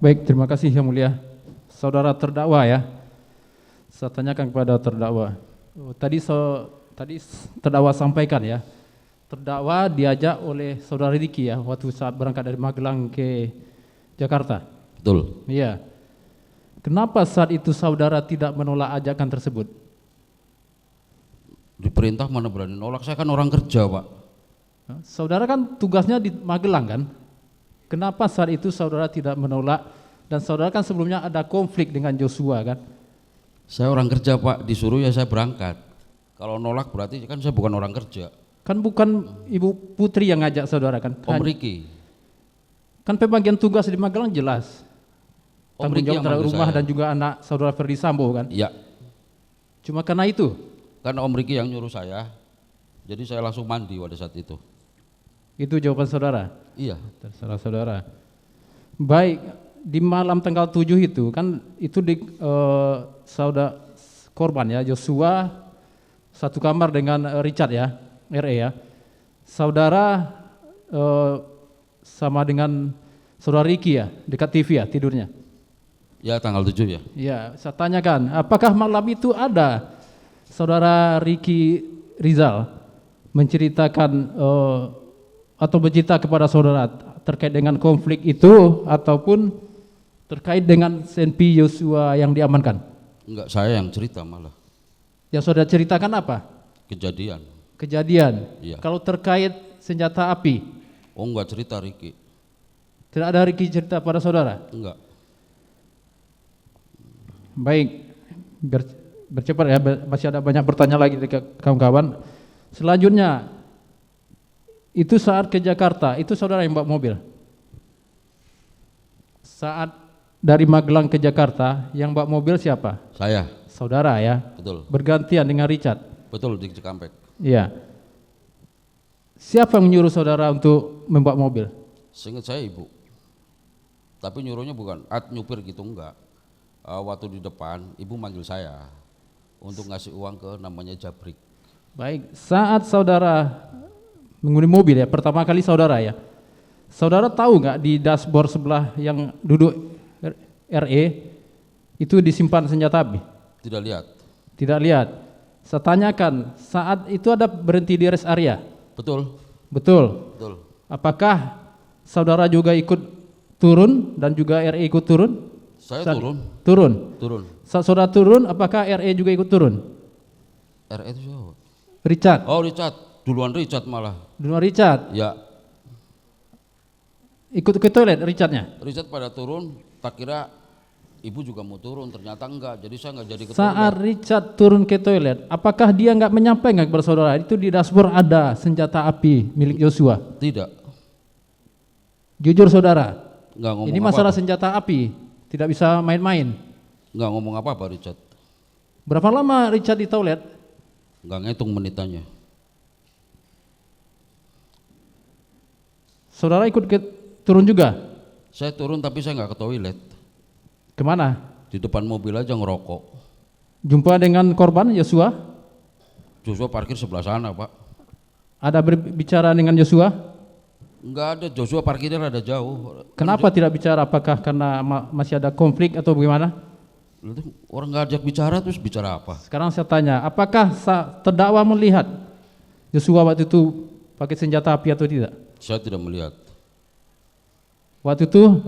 Baik, terima kasih Yang Mulia. Saudara terdakwa ya, saya tanyakan kepada terdakwa. Tadi terdakwa sampaikan ya, terdakwa diajak oleh saudara Riki ya, waktu saat berangkat dari Magelang ke Jakarta. Betul. Iya. Kenapa saat itu saudara tidak menolak ajakan tersebut? Diperintah mana berani nolak, saya kan orang kerja Pak. Saudara kan tugasnya di Magelang kan? Kenapa saat itu saudara tidak menolak? Dan saudara kan sebelumnya ada konflik dengan Joshua kan? Saya orang kerja Pak, disuruh ya saya berangkat. Kalau nolak berarti kan saya bukan orang kerja. Kan bukan Ibu Putri yang ngajak saudara kan? Om Riki. Kan pembagian tugas di Magelang jelas. Om Tanggung Riki jawab yang antara manggil rumah saya. dan juga anak saudara Ferdi Sambo kan? Iya. Cuma karena itu? Karena Om Riki yang nyuruh saya, jadi saya langsung mandi pada saat itu. Itu jawaban saudara? Iya. Terserah saudara. Baik, di malam tanggal 7 itu kan itu di saudara korban ya, Joshua satu kamar dengan Richard ya, RE ya. Saudara sama dengan saudara Riki ya, dekat TV ya tidurnya? Ya tanggal 7 ya. Ya, saya tanyakan, apakah malam itu ada saudara Riki Rizal menceritakan atau bercerita kepada saudara terkait dengan konflik itu ataupun terkait dengan Senpi Joshua yang diamankan? Enggak, saya yang cerita malah. Yang saudara ceritakan apa? Kejadian. Kejadian. Iya. Kalau terkait senjata api, Oh enggak cerita Riki. tidak ada Riki cerita pada saudara? Enggak. Baik, bercepat ya, masih ada banyak bertanya lagi dari kawan-kawan. Selanjutnya, itu saat ke Jakarta, itu saudara yang bawa mobil? Saat dari Magelang ke Jakarta, yang bawa mobil siapa? Saya. Saudara ya? Betul. Bergantian dengan Richard? Betul di Cikampek. Iya. Siapa yang menyuruh saudara untuk membawa mobil? Seingat saya ibu. Tapi nyuruhnya bukan nyupir gitu enggak. Waktu di depan ibu manggil saya untuk ngasih uang ke namanya Jabrik. Baik, saat saudara mengundi mobil ya, pertama kali saudara ya, saudara tahu nggak di dashboard sebelah yang duduk RE itu disimpan senjata api? Tidak lihat. Tidak lihat. Saya tanyakan, saat itu ada berhenti di rest area? Betul. Betul. Betul. Apakah saudara juga ikut turun dan juga RE ikut turun? Saya turun. Turun. Turun. Saat saudara turun, apakah RE juga ikut turun? RE itu siapa? Richard. Oh Richard. Duluan Richard malah. Duluan Richard. Ya. Ikut ke toilet Richardnya? Richard pada turun, tak kira ibu juga mau turun, ternyata enggak. Jadi saya enggak jadi ke Saat toilet. Richard turun ke toilet, apakah dia nggak menyampaikan kepada saudara itu di dashboard ada senjata api milik Joshua? Tidak. Jujur saudara, Enggak ngomong ini masalah apa-apa. senjata api, tidak bisa main-main. Enggak ngomong apa-apa Richard. Berapa lama Richard di toilet? Enggak ngitung menitannya. Saudara ikut turun juga? Saya turun tapi saya enggak ke toilet. Kemana? Di depan mobil aja ngerokok. Jumpa dengan korban Joshua? Joshua parkir sebelah sana Pak. Ada berbicara dengan Joshua? Enggak ada, Joshua parkirnya rada jauh. Kenapa tidak bicara? Apakah karena masih ada konflik atau bagaimana? Itu orang nggak ajak bicara terus bicara apa? Sekarang saya tanya, apakah terdakwa melihat Joshua waktu itu pakai senjata api atau tidak? Saya tidak melihat. Waktu itu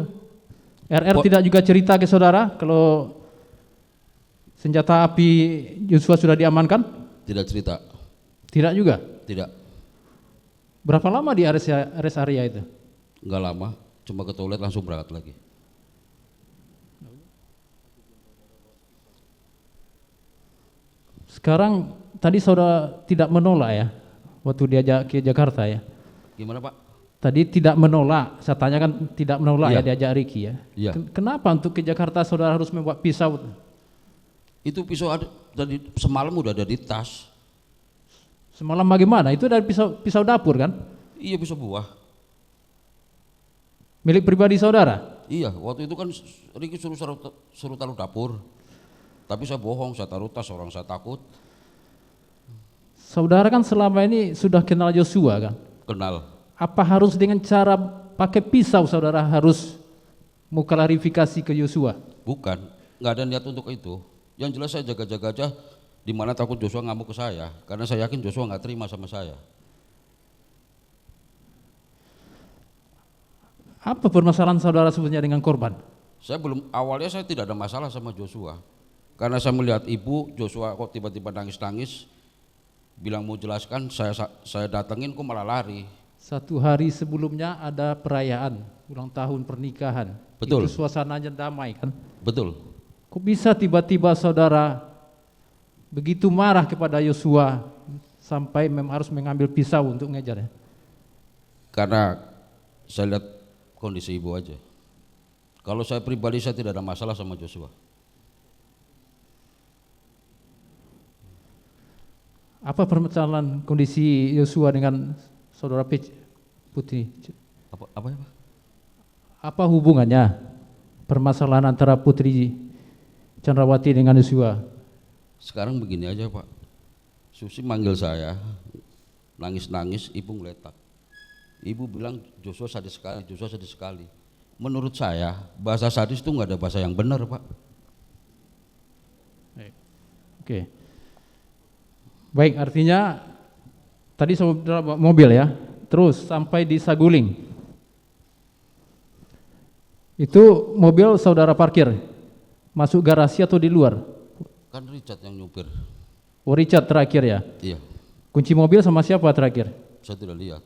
RR tidak juga cerita ke saudara kalau senjata api Joshua sudah diamankan? Tidak cerita. Tidak juga? Tidak. Berapa lama di rest area itu? Enggak lama, cuma ke toilet langsung berangkat lagi. Sekarang tadi saudara tidak menolak ya waktu diajak ke Jakarta ya? Gimana Pak? Tadi tidak menolak, saya tanyakan tidak menolak Iya. ya diajak Riki ya? Iya. Kenapa untuk ke Jakarta saudara harus membawa pisau? Itu pisau ada tadi semalam udah ada di tas. Semalam bagaimana? Itu dari pisau dapur kan? Iya pisau buah. Milik pribadi saudara? Iya, waktu itu kan Riki suruh taruh dapur. Tapi saya bohong, saya taruh tas, orang saya takut. Saudara kan selama ini sudah kenal Joshua kan? Kenal. Apa harus dengan cara pakai pisau saudara harus mau klarifikasi ke Yosua? Bukan, nggak ada niat untuk itu. Yang jelas saya jaga-jaga aja, di mana takut Joshua ngamuk ke saya, karena saya yakin Joshua nggak terima sama saya. Apa permasalahan saudara sebenarnya dengan korban? Awalnya saya tidak ada masalah sama Joshua, karena saya melihat ibu Joshua kok tiba-tiba nangis-nangis, bilang mau jelaskan, saya datengin kok malah lari. 1 hari sebelumnya ada perayaan ulang tahun pernikahan. Betul. Itu suasananya damai kan? Betul. Kok bisa tiba-tiba saudara begitu marah kepada Yosua sampai harus mengambil pisau untuk ngejar ya? Karena saya lihat kondisi ibu aja. Kalau saya pribadi saya tidak ada masalah sama Joshua. Apa permasalahan kondisi Yosua dengan saudara Putri? Apa ya Pak? Apa hubungannya permasalahan antara Putri Chandrawati dengan Yosua? Sekarang begini aja Pak, Susi manggil saya, nangis-nangis, ibu ngeletak. Ibu bilang Joshua sadis sekali, Joshua sadis sekali. Menurut saya bahasa sadis itu nggak ada bahasa yang benar Pak. Oke. Baik, artinya tadi saudara bawa mobil ya, terus sampai di Saguling. Itu mobil saudara parkir, masuk garasi atau di luar? Kan Richard yang nyupir. Oh, Richard terakhir ya? Iya. Kunci mobil sama siapa terakhir? Saya tidak lihat.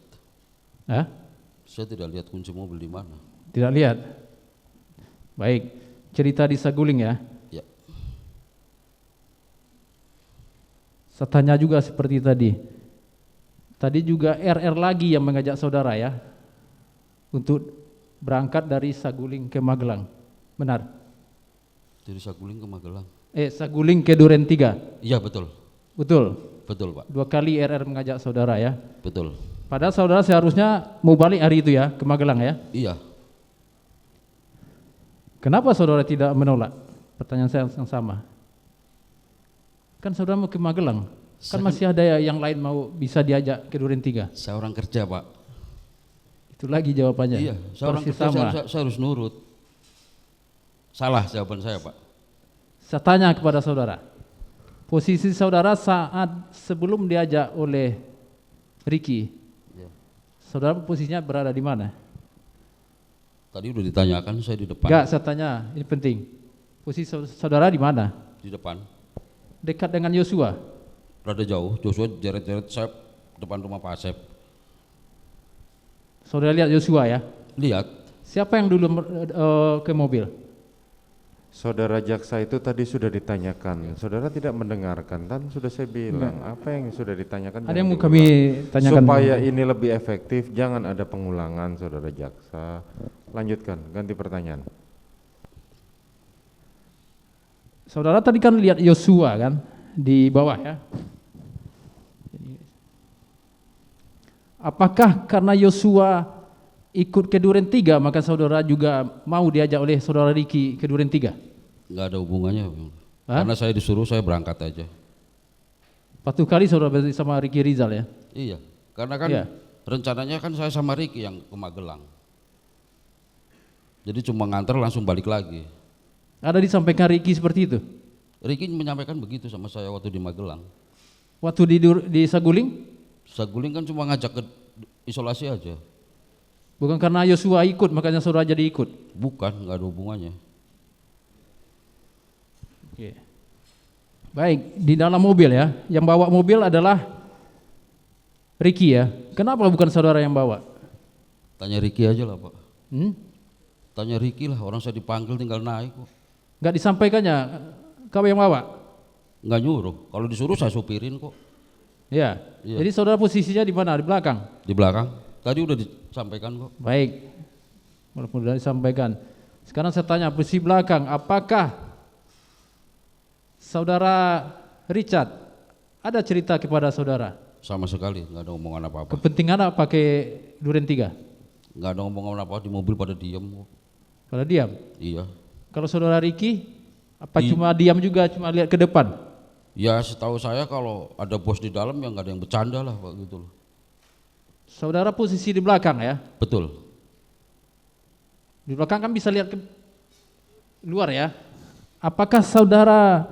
Hah? Saya tidak lihat kunci mobil di mana. Tidak lihat. Baik, cerita di Saguling ya. Ya. Saya tanya juga seperti tadi. Tadi juga RR lagi yang mengajak saudara ya untuk berangkat dari Saguling ke Magelang. Benar? Dari Saguling ke Magelang. Saguling ke Duren 3. Iya betul. Betul. Betul Pak. 2 kali RR mengajak saudara ya. Betul. Padahal saudara seharusnya mau balik hari itu ya ke Magelang ya. Iya. Kenapa saudara tidak menolak? Pertanyaan saya yang sama. Kan saudara mau ke Magelang. Kan masih ada yang lain mau bisa diajak ke Duren 3. Saya orang kerja Pak. Itu lagi jawabannya. Iya, saya orang kerja, saya harus nurut. Salah jawaban saya Pak. Saya tanya kepada saudara, posisi saudara saat sebelum diajak oleh Ricky, Ya. saudara posisinya berada di mana? Tadi udah ditanyakan, saya di depan. Enggak, saya tanya, ini penting. Posisi saudara di mana? Di depan. Dekat dengan Yosua? Rada jauh, Joshua jeret-jeret saya depan rumah Pak Asep. Saudara lihat Yosua ya? Lihat. Siapa yang dulu ke mobil? Saudara jaksa itu tadi sudah ditanyakan. Saudara tidak mendengarkan, kan sudah saya bilang. Apa yang sudah ditanyakan? Ada yang mau jangan kami diulang. tanyakan. Supaya ini lebih efektif, jangan ada pengulangan saudara jaksa. Lanjutkan, ganti pertanyaan. Saudara tadi kan lihat Yosua kan di bawah ya. Apakah karena Yosua ikut ke Duren 3 maka saudara juga mau diajak oleh saudara Ricky ke Duren 3? Nggak ada hubungannya. Hah? Karena saya disuruh, saya berangkat aja. 1 kali saudara bersama Ricky Rizal ya? Iya, karena kan Iya. rencananya kan saya sama Ricky yang ke Magelang. Jadi cuma nganter langsung balik lagi. Ada disampaikan Ricky seperti itu? Ricky menyampaikan begitu sama saya waktu di Magelang. Waktu di Saguling? Saguling kan cuma ngajak ke isolasi aja. Bukan karena Yosua ikut makanya saudara jadi ikut? Bukan, nggak ada hubungannya. Oke. Baik, di dalam mobil ya, yang bawa mobil adalah Ricky ya. Kenapa bukan saudara yang bawa? Tanya Ricky aja lah Pak. Tanya Ricky lah, orang saya dipanggil tinggal naik kok. Nggak disampaikannya, kau yang bawa? Nggak nyuruh, kalau disuruh saya supirin kok. Ya, Iya. jadi saudara posisinya di mana? Di belakang? Di belakang, tadi udah disampaikan kok. Baik, walaupun sudah disampaikan. Sekarang saya tanya, posisi belakang, apakah saudara Richard ada cerita kepada saudara? Sama sekali, nggak ada omongan apa-apa. Kepentingan apa pakai Duren 3? Nggak ada omongan apa, di mobil pada diem kok. Pada diam? Iya. Kalau saudara Ricky, apa cuma diam juga, cuma lihat ke depan? Ya setahu saya kalau ada bos di dalam ya nggak ada yang bercanda lah Pak gitu loh. Saudara posisi di belakang ya? Betul. Di belakang kan bisa lihat ke luar ya. Apakah saudara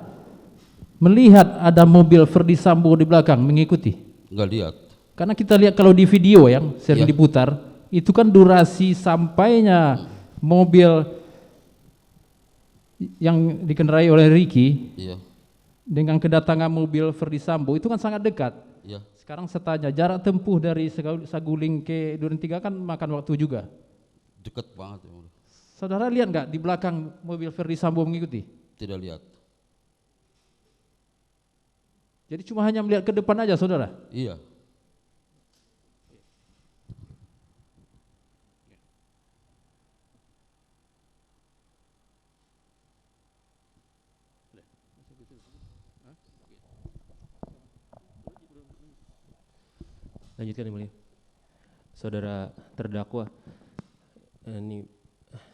melihat ada mobil Ferdi Sambo di belakang mengikuti? Enggak lihat. Karena kita lihat kalau di video yang sering Iya. diputar, itu kan durasi sampainya mobil yang dikendarai oleh Ricky Iya. dengan kedatangan mobil Ferdi Sambo itu kan sangat dekat. Iya. Sekarang saya tanya, jarak tempuh dari Saguling ke Duren 3 kan makan waktu juga. Deket banget. Ya. Saudara lihat nggak di belakang mobil Ferdi Sambo mengikuti? Tidak lihat. Jadi cuma hanya melihat ke depan aja, saudara? Iya. Lanjutkan Yang Mulia. Saudara terdakwa, ini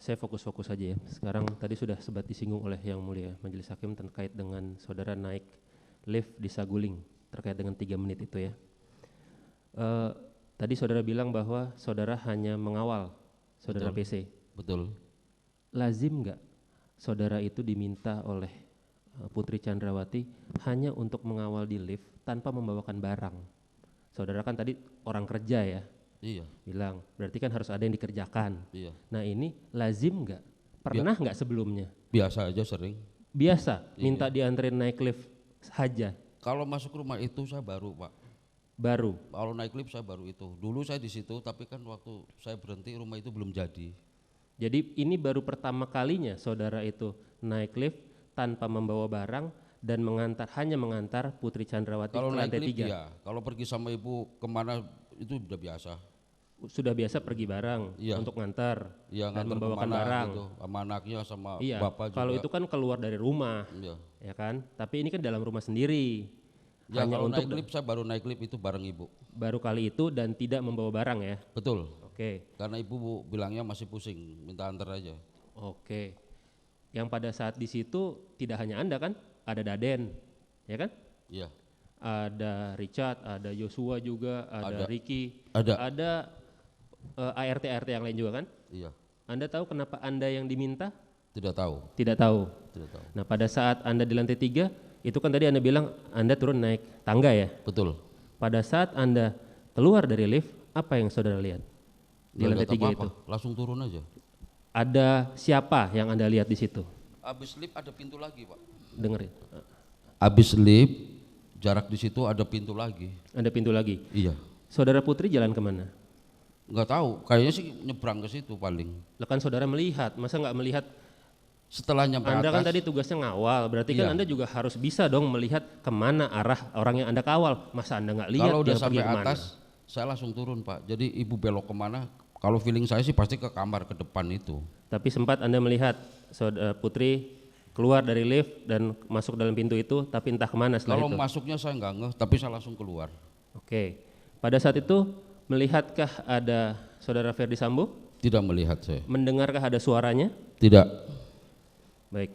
saya fokus-fokus saja ya. Sekarang tadi sudah sempat disinggung oleh Yang Mulia Majelis Hakim terkait dengan saudara naik lift di Saguling terkait dengan 3 menit itu ya. Tadi saudara bilang bahwa saudara hanya mengawal saudara Betul. PC. Betul. Lazim nggak saudara itu diminta oleh Putri Chandrawati hanya untuk mengawal di lift tanpa membawakan barang? Saudara kan tadi orang kerja ya, Iya. bilang berarti kan harus ada yang dikerjakan. Iya. Nah ini lazim nggak? Pernah nggak sebelumnya? Biasa aja sering. Biasa Iya. minta dianterin naik lift saja, Kalau masuk rumah itu saya baru, Pak. baru. Kalau naik lift saya baru itu. Dulu saya di situ, tapi kan waktu saya berhenti rumah itu belum jadi. Jadi ini baru pertama kalinya saudara itu naik lift tanpa membawa barang dan hanya mengantar Putri Chandrawati Kalau ke naik lantai lift 3. ya, kalau pergi sama ibu kemana itu udah biasa. Sudah biasa pergi bareng Iya. untuk ngantar Ya dan ngantar membawakan kemana barang. gitu, sama anaknya sama Iya, bapak juga. kalau itu kan keluar dari rumah, Iya. ya kan? Tapi ini kan dalam rumah sendiri. Ya Hanya kalau untuk naik lift saya baru naik lift itu bareng ibu. baru kali itu dan tidak membawa barang ya. Betul. Oke. Karena ibu bilangnya masih pusing, minta antar aja. Oke. Yang pada saat di situ tidak hanya Anda kan, ada Daden, ya kan? Iya. Ada Richard, ada Joshua juga, ada Ada. Ricky, Ada. ada ART yang lain juga kan? Iya. Anda tahu kenapa Anda yang diminta? Tidak tahu. Tidak tahu. Tidak tahu. Nah pada saat Anda di lantai 3, itu kan tadi Anda bilang Anda turun naik tangga ya? Betul. Pada saat Anda keluar dari lift, apa yang saudara lihat di Nggak lantai lihat 3 apa-apa, itu? langsung turun aja. Ada siapa yang Anda lihat di situ? Habis lift ada pintu lagi, Pak. Dengerin. Habis lift jarak di situ ada pintu lagi. Ada pintu lagi. Iya. Saudara Putri jalan kemana? Nggak tahu, kayaknya sih nyebrang ke situ paling. Lah kan saudara melihat, masa nggak melihat? Setelah nyampe Anda atas, kan tadi tugasnya ngawal, berarti kan Iya. Anda juga harus bisa dong melihat kemana arah orang yang Anda kawal. Masa Anda nggak lihat kalau udah dia pergi sampai kemana? atas, saya langsung turun, Pak. Jadi ibu belok kemana? Kalau feeling saya sih pasti ke kamar ke depan itu. Tapi sempat Anda melihat saudara Putri keluar dari lift dan masuk dalam pintu itu, tapi entah kemana setelah Kalau itu. masuknya saya nggak ngeh, tapi saya langsung keluar. Oke. Pada saat itu melihatkah ada saudara Ferdi Sambo? Tidak melihat saya. Mendengarkah ada suaranya? Tidak. Baik.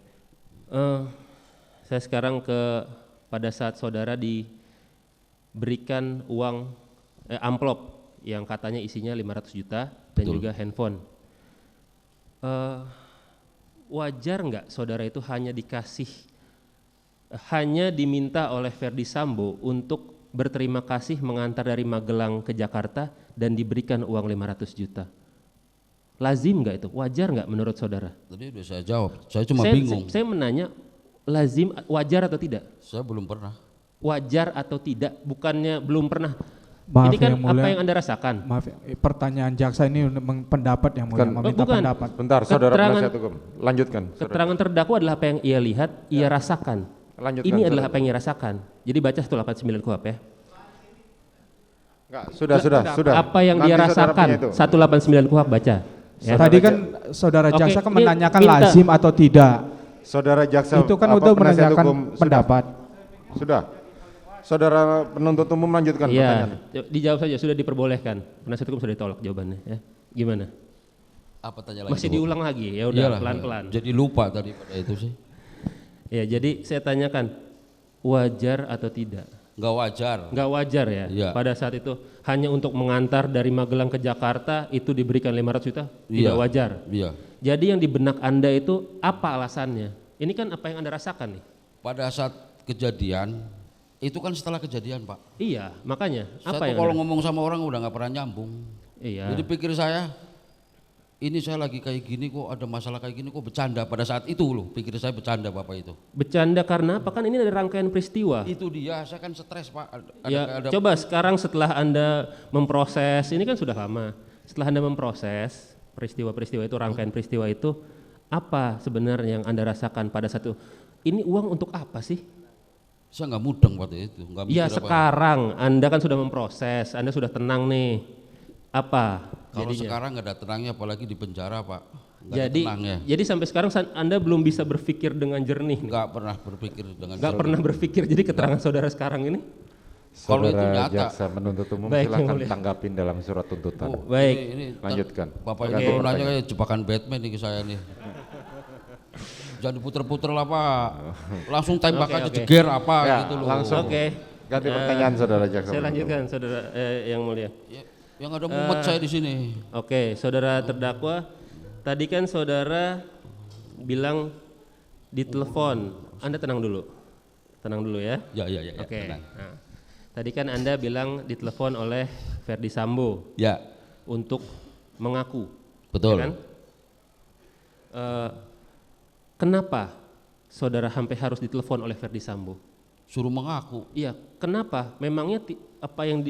Saya sekarang pada saat saudara diberikan uang amplop yang katanya isinya 500 juta dan Betul. juga handphone. Wajar nggak saudara itu hanya diminta oleh Ferdi Sambo untuk berterima kasih mengantar dari Magelang ke Jakarta dan diberikan uang 500 juta? Lazim nggak itu? Wajar nggak menurut saudara? Tadi udah saya jawab. Saya cuma bingung. Saya menanya lazim, wajar atau tidak? Saya belum pernah. Wajar atau tidak? Bukannya belum pernah. Maaf Ini kan Yang Mulia, apa yang Anda rasakan? maaf, pertanyaan jaksa ini pendapat Yang Mulia, meminta bukan. pendapat. Bentar, saudara Keterangan- penasihat hukum. Lanjutkan. saudara. Keterangan terdakwa adalah apa yang ia lihat, ia rasakan. Lanjutkan, Ini adalah saudara. apa yang ia rasakan. Jadi baca 189 KUHP ya. Enggak, sudah. Apa yang dia Nanti saudara rasakan? punya itu. 189 KUHP baca. Ya. Tadi kan saudara Oke, jaksa kan ini menanyakan minta. lazim atau tidak. Saudara jaksa Itu kan apa, udah penasihat menanyakan hukum, pendapat. Sudah. Saudara penuntut umum lanjutkan Iya, pertanyaan. dijawab saja, sudah diperbolehkan. Penasihat hukum sudah ditolak jawabannya ya. Gimana? Apa tanya lagi? Masih Bu? diulang lagi? Ya udah Iyalah, pelan-pelan. Jadi lupa tadi pada itu sih. Ya, jadi saya tanyakan, wajar atau tidak? Nggak wajar. Nggak wajar ya? Iya. Pada saat itu hanya untuk mengantar dari Magelang ke Jakarta itu diberikan 500 juta? Tidak Iya. wajar. Iya. Jadi yang di benak Anda itu apa alasannya? Ini kan apa yang Anda rasakan nih? Pada saat kejadian, itu kan setelah kejadian Pak. Iya, makanya Saya apa tuh yang kalau Anda- ngomong sama orang udah nggak pernah nyambung. Iya. Jadi pikir saya, ini saya lagi kayak gini kok, ada masalah kayak gini kok, bercanda. Pada saat itu loh, pikir saya bercanda Bapak itu. Bercanda karena apa? Kan ini ada rangkaian peristiwa. Itu dia, saya kan stres Pak. Coba sekarang setelah Anda memproses, ini kan sudah lama. Setelah Anda memproses peristiwa-peristiwa itu, rangkaian peristiwa itu, apa sebenarnya yang Anda rasakan pada saat itu? Ini uang untuk apa sih? Saya nggak mudeng waktu itu. Nggak Iya, mikir apa. sekarang Anda kan sudah memproses, Anda sudah tenang nih. Apa Kalau jadinya? sekarang nggak ada tenangnya, apalagi di penjara Pak. Nggak ada Jadi, tenangnya. jadi sampai sekarang Anda belum bisa berpikir dengan jernih. Nggak pernah berpikir dengan Nggak jernih. pernah berpikir. Jadi keterangan saudara sekarang ini. Kalau itu Saudara nyata. jaksa penuntut umum Baik, Yang silakan Mulia. tanggapin dalam surat tuntutan. Oh, Baik. ini Lanjutkan. Bapak Ganti itu nanya pertanyaan. kayak jebakan Batman nih ke saya nih. Jangan diputer-puter lah Pak. Langsung tembak Oke, aja oke. jeger apa Ya, gitu loh. langsung. Oke. Ganti pertanyaan saudara jaksa. Saya penuntut lanjutkan, saudara Yang Mulia. Ya, yang ada mumet saya di sini. Oke, saudara terdakwa, tadi kan saudara bilang ditelepon. Anda tenang dulu ya. Ya. Oke. tenang. Nah, tadi kan Anda bilang ditelepon oleh Verdi Sambo Ya, untuk mengaku, betul. ya kan? Kenapa saudara sampai harus ditelepon oleh Verdi Sambo? Suruh mengaku. Iya, kenapa? Memangnya apa yang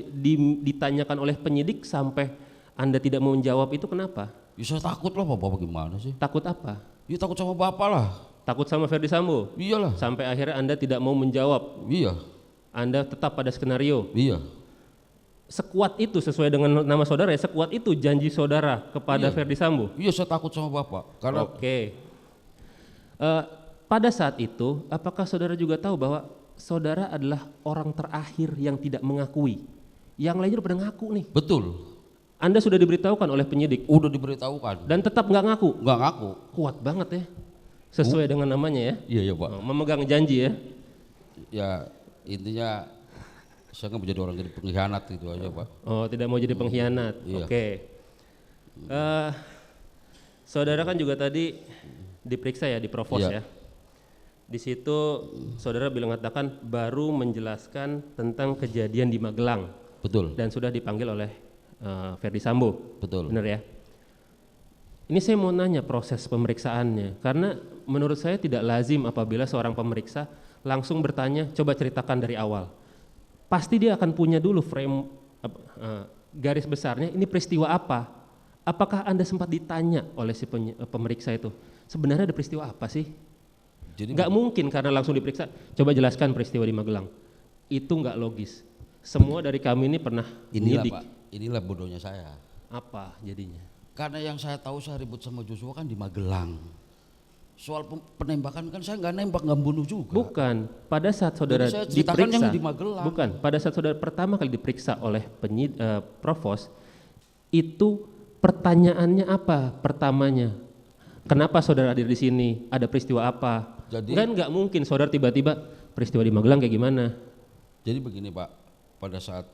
ditanyakan oleh penyidik sampai Anda tidak mau menjawab itu kenapa? Ya saya takut lah Bapak gimana sih? Takut apa? Ya takut sama Bapak lah. Takut sama Verdi Sambo? Iyalah. Sampai akhirnya Anda tidak mau menjawab. Iya. Anda tetap pada skenario. Iya. Sekuat itu sesuai dengan nama saudara ya, sekuat itu janji saudara kepada Iya. Verdi Sambo. Iya saya takut sama Bapak. Karena Oke. Pada saat itu, apakah saudara juga tahu bahwa saudara adalah orang terakhir yang tidak mengakui? Yang lainnya udah pada ngaku nih. betul. Anda sudah diberitahukan oleh penyidik Udah diberitahukan. dan tetap nggak ngaku. Nggak ngaku. Kuat banget ya. Sesuai dengan namanya ya. Iya Pak. Memegang janji ya. Ya intinya saya nggak menjadi orang jadi pengkhianat gitu aja Pak. Oh, tidak mau jadi pengkhianat. Iya. Oke. Saudara kan juga tadi diperiksa ya di Provos Iya. ya. Di situ saudara bilang katakan baru menjelaskan tentang kejadian di Magelang Betul. dan sudah dipanggil oleh Verdi Sambo. Betul. Benar ya? Ini saya mau nanya proses pemeriksaannya karena menurut saya tidak lazim apabila seorang pemeriksa langsung bertanya, coba ceritakan dari awal. Pasti dia akan punya dulu frame garis besarnya, ini peristiwa apa? Apakah Anda sempat ditanya oleh si pemeriksa itu, sebenarnya ada peristiwa apa sih? Jadi Nggak mungkin karena langsung diperiksa, coba jelaskan peristiwa di Magelang. Itu nggak logis. Semua dari kami ini pernah inilah nyidik. Pak, inilah bodohnya saya. Apa jadinya? Karena yang saya tahu saya ribut sama Joshua kan di Magelang. Soal penembakan kan saya nggak nembak, nggak bunuh juga. Bukan, pada saat saudara Jadi saya ceritakan diperiksa, yang di Magelang. bukan, pada saat saudara pertama kali diperiksa oleh Provos, itu pertanyaannya apa pertamanya? Kenapa saudara hadir di sini? Ada peristiwa apa? Jadi- Kan nggak mungkin saudara tiba-tiba peristiwa di Magelang kayak gimana? Jadi begini Pak, pada saat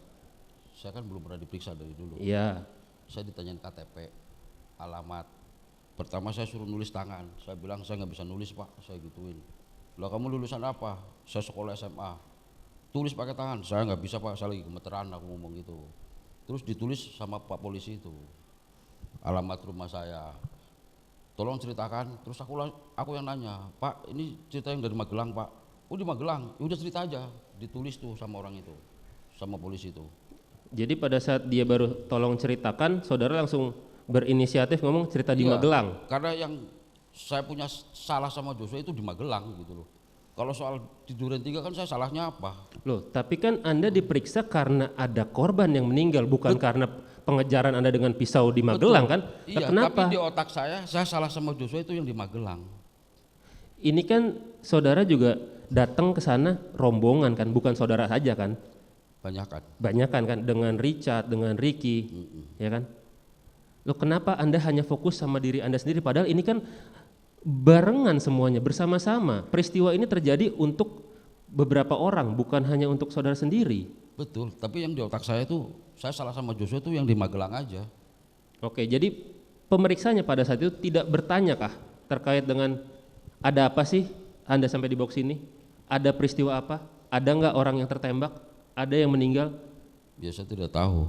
saya kan belum pernah diperiksa dari dulu. Iya, Saya ditanyain KTP, alamat. Pertama saya suruh nulis tangan. Saya bilang saya nggak bisa nulis Pak, saya gituin. Lah kamu lulusan apa? Saya sekolah SMA. Tulis pakai tangan. Saya nggak bisa Pak, saya lagi gemeteran aku ngomong gitu. Terus ditulis sama Pak polisi itu, alamat rumah saya. Tolong ceritakan. Terus aku yang nanya, Pak ini cerita yang dari Magelang Pak. Oh di Magelang, ya udah cerita aja. Ditulis tuh sama orang itu, sama polisi itu. jadi pada saat dia baru tolong ceritakan, saudara langsung berinisiatif ngomong cerita di Iya, Magelang. Karena yang saya punya salah sama Joshua itu di Magelang gitu loh. Kalau soal di Duren 3 kan saya salahnya apa? Loh, tapi kan Anda diperiksa karena ada korban yang meninggal, bukan karena pengejaran Anda dengan pisau di Magelang kan? Nah, Iya, kenapa? tapi di otak saya salah sama Joshua itu yang di Magelang. Ini kan saudara juga datang ke sana rombongan kan, bukan saudara saja kan? Banyakan. Banyakan kan dengan Richard, dengan Ricky, ya kan? Loh, kenapa Anda hanya fokus sama diri Anda sendiri padahal ini kan barengan semuanya, bersama-sama. Peristiwa ini terjadi untuk beberapa orang, bukan hanya untuk saudara sendiri. Betul, tapi yang di otak saya itu saya salah sama Joshua itu yang di Magelang aja. Oke, jadi pemeriksanya pada saat itu tidak bertanya kah terkait dengan ada apa sih Anda sampai dibawa ke sini? Ada peristiwa apa? Ada nggak orang yang tertembak? Ada yang meninggal? Biasa tidak tahu.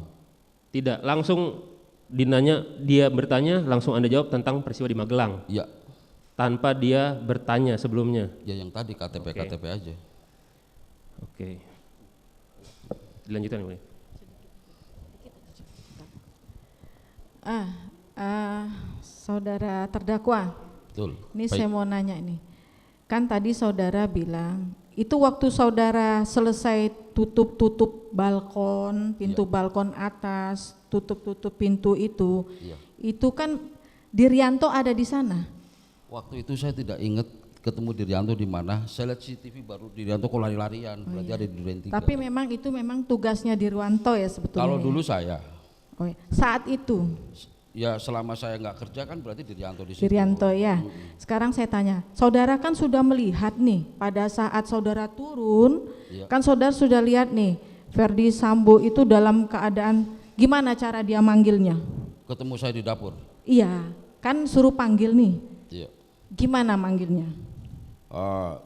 Tidak, langsung dinanya, dia bertanya, langsung Anda jawab tentang peristiwa di Magelang. Ya, Tanpa dia bertanya sebelumnya. ya yang tadi KTP aja. Oke. Dilanjutkan Yang Mulia. Saudara terdakwa, Betul. ini Baik. saya mau nanya nih. Kan tadi saudara bilang, itu waktu saudara selesai tutup balkon, pintu balkon atas, tutup pintu itu, Iya. itu kan Diryanto ada di sana. Waktu itu saya tidak ingat ketemu Diryanto di mana. Saya lihat CCTV baru Diryanto kok lari-larian, berarti ada di Duren 3. Tapi memang itu memang tugasnya Dirwanto ya sebetulnya. Kalau ya? dulu saya, Oh, ya. Saat itu ya selama saya nggak kerja kan berarti Diryanto di situ. Diryanto ya. Sekarang saya tanya, saudara kan sudah melihat nih pada saat saudara turun, Iya. kan saudara sudah lihat nih Verdi Sambo itu dalam keadaan gimana cara dia manggilnya? Ketemu saya di dapur. Iya, kan suruh panggil nih. Iya. Gimana manggilnya?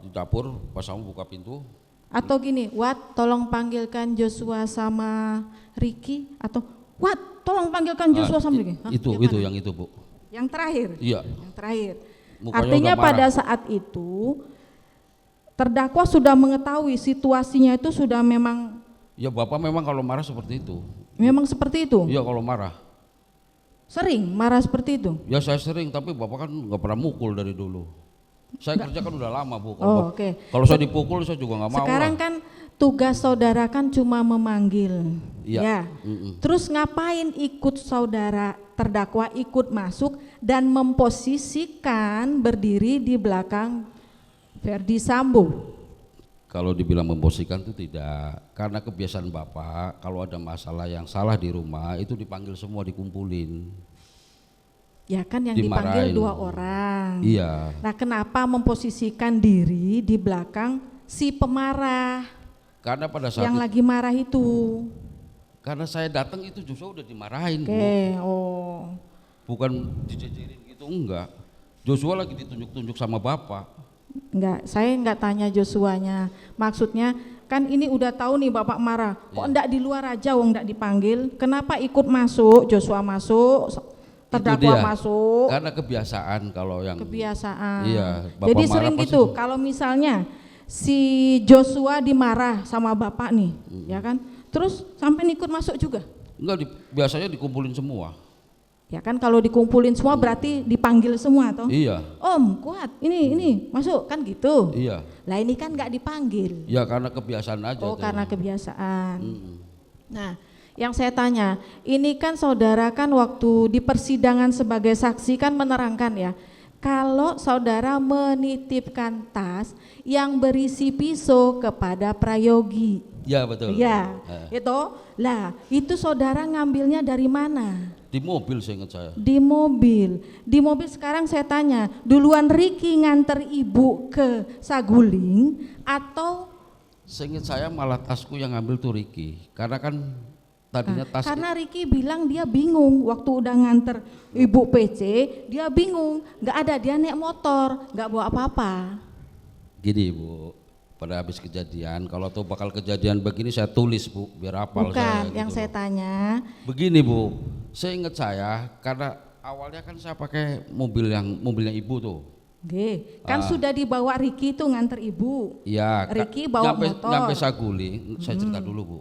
Di dapur pas kamu buka pintu, Atau gini, Wat, tolong panggilkan Joshua sama Ricky, atau Wat, tolong panggilkan Joshua sama Ricky. Hah? itu Gimana? yang itu Bu. Yang terakhir. Iya. Yang terakhir. Mukanya Artinya udah marah. pada saat itu terdakwa sudah mengetahui situasinya itu sudah memang Ya Bapak memang kalau marah seperti itu. seperti itu. Iya kalau marah. Sering marah seperti itu. Ya saya sering, tapi Bapak kan nggak pernah mukul dari dulu. Saya kerja kan udah lama Bu. Oh, oke. Kalau saya dipukul saya juga nggak mau. Sekarang lah. kan tugas saudara kan cuma memanggil. Iya. Ya. Terus ngapain ikut saudara terdakwa ikut masuk dan memposisikan berdiri di belakang Verdi Sambo? Kalau dibilang memposisikan itu tidak, karena kebiasaan Bapak kalau ada masalah yang salah di rumah itu dipanggil semua, dikumpulin. Ya kan yang dipanggil Dimarahin. 2 orang. Iya. Nah, kenapa memposisikan diri di belakang si pemarah Karena pada saat yang itu, lagi marah itu? karena saya datang itu justru udah dimarahin Oke, Bu. oh. Bukan dijejerin gitu, enggak. Joshua lagi ditunjuk-tunjuk sama Bapak. Enggak, saya enggak tanya Joshua-nya. Maksudnya kan ini udah tahu nih Bapak marah. Kok enggak di luar aja wong enggak dipanggil? Kenapa ikut masuk? Joshua masuk, terdakwa dia. masuk. Karena kebiasaan kalau yang Kebiasaan. Iya, Bapak Jadi marah sering pasti gitu. Kalau misalnya si Joshua dimarah sama Bapak nih, ya kan? Terus sampai ikut masuk juga. enggak biasanya dikumpulin semua. Ya kan kalau dikumpulin semua berarti dipanggil semua toh. Iya. Om, kuat. Ini masuk kan gitu. Iya. Lah ini kan enggak dipanggil. Ya karena kebiasaan aja. Oh, tuh. karena kebiasaan. Nah, yang saya tanya, ini kan saudara kan waktu di persidangan sebagai saksi kan menerangkan ya, kalau saudara menitipkan tas yang berisi pisau kepada Prayogi. Ya betul. Iya, itu. Lah, itu saudara ngambilnya dari mana? Di mobil saya ingat saya. Di mobil. Di mobil sekarang saya tanya, duluan Ricky nganter ibu ke Saguling atau Seingat saya malah tasku yang ngambil tuh Ricky. Karena kan tadinya tas karena Ricky bilang dia bingung waktu udah nganter ibu PC, dia bingung, nggak ada, dia naik motor, nggak bawa apa-apa. gini Bu. Pada habis kejadian, kalau tuh bakal kejadian begini saya tulis Bu, biar hafal Bukan, saya. yang gitu saya loh. tanya, Begini Bu, saya ingat saya karena awalnya kan saya pakai mobilnya ibu tuh. oke, kan sudah dibawa Ricky tuh nganter ibu. Iya. Ricky bawa motor. Nyampe Saguling, saya cerita dulu Bu.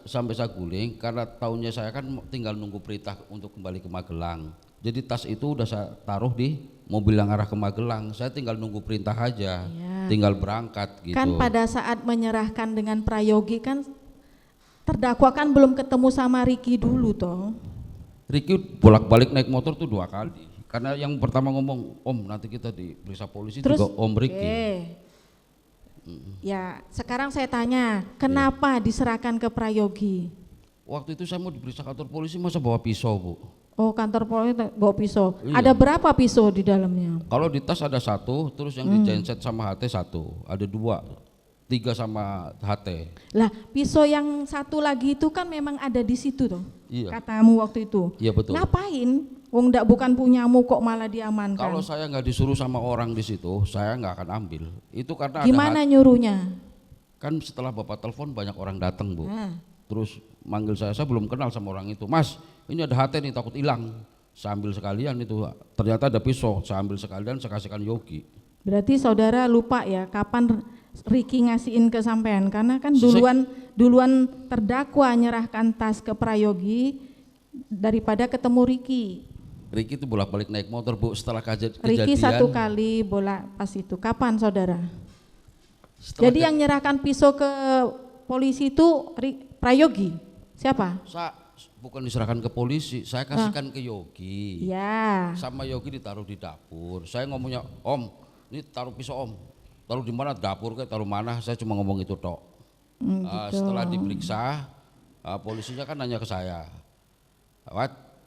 Sampai Saguling karena tahunnya saya kan tinggal nunggu perintah untuk kembali ke Magelang. Jadi tas itu udah saya taruh di mobil yang arah ke Magelang. Saya tinggal nunggu perintah aja, Iya. tinggal berangkat gitu. Kan pada saat menyerahkan dengan Prayogi kan terdakwa kan belum ketemu sama Ricky dulu toh. Ricky bolak-balik naik motor tuh 2 kali. Karena yang pertama ngomong, Om nanti kita diperiksa polisi Terus, juga Om Ricky. Ya, sekarang saya tanya, kenapa diserahkan ke Prayogi? Waktu itu saya mau diperiksa kantor polisi masa bawa pisau Bu. Oh, kantor polisi bawa pisau. Iya. Ada berapa pisau di dalamnya? Kalau di tas ada 1, terus yang di genset sama HT 1, ada 2, 3 sama HT. Lah, pisau yang satu lagi itu kan memang ada di situ toh. Iya. Katamu waktu itu. Iya betul. Ngapain Wong ndak bukan punyamu kok malah diamankan. Kalau saya nggak disuruh sama orang di situ, saya nggak akan ambil. Itu karena Gimana nyuruhnya? kan setelah Bapak telepon banyak orang datang, Bu. Nah, Terus manggil saya belum kenal sama orang itu. Mas, ini ada HT nih takut hilang. Saya ambil sekalian itu. Ternyata ada pisau, saya ambil sekalian, saya kasihkan Yogi. berarti saudara lupa ya kapan Ricky ngasihin ke sampean, karena kan duluan terdakwa nyerahkan tas ke Prayogi daripada ketemu Ricky. Ricky itu bolak-balik naik motor, Bu, setelah kejadian. Ricky 1 kali bola pas itu. Kapan saudara? Jadi yang nyerahkan pisau ke polisi itu Prayogi? Siapa? Saya bukan diserahkan ke polisi, saya kasihkan ke Yogi. Ya. Sama Yogi ditaruh di dapur. Saya ngomongnya, Om, ini taruh pisau Om. Taruh di mana? Dapur kayak taruh mana? Saya cuma ngomong itu tok. Gitu. Setelah diperiksa, polisinya kan nanya ke saya,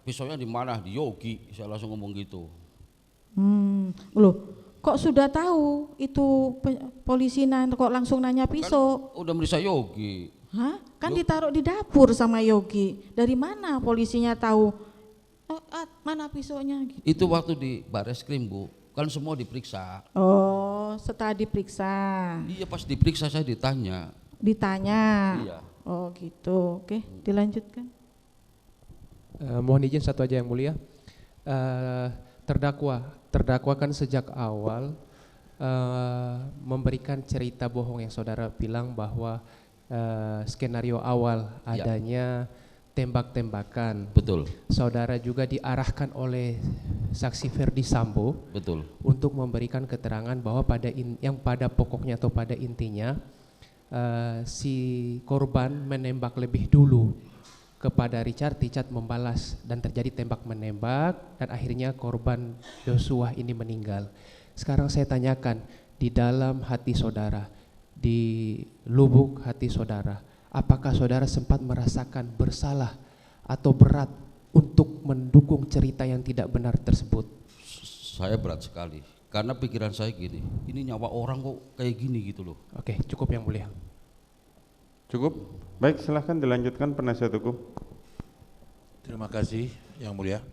pisaunya di mana? Di Yogi. Saya langsung ngomong gitu. Loh, kok sudah tahu itu polisi kok langsung nanya pisau? Kan udah meriksa Yogi. Hah? Kan ditaruh di dapur sama Yogi. Dari mana polisinya tahu? Mana pisaunya? Gitu. Itu waktu di Bareskrim, Bu. Kan semua diperiksa. Oh, setelah diperiksa. Iya, pas diperiksa saya ditanya. Iya. Oh gitu. Oke, dilanjutkan. Mohon izin satu aja yang mulia. Terdakwa kan sejak awal memberikan cerita bohong yang saudara bilang bahwa skenario awal adanya tembak-tembakan. Betul. Saudara juga diarahkan oleh saksi Ferdi Sambo. Betul. Untuk memberikan keterangan bahwa yang pada pokoknya atau pada intinya si korban menembak lebih dulu kepada Richard membalas dan terjadi tembak menembak dan akhirnya korban Joshua ini meninggal. Sekarang saya tanyakan, di dalam hati saudara, di lubuk hati saudara, apakah saudara sempat merasakan bersalah atau berat untuk mendukung cerita yang tidak benar tersebut? Saya berat sekali, karena pikiran saya gini, ini nyawa orang kok kayak gini gitu loh. Oke, cukup yang mulia. Cukup? Baik, silahkan dilanjutkan penasihat hukum. Terima kasih yang mulia.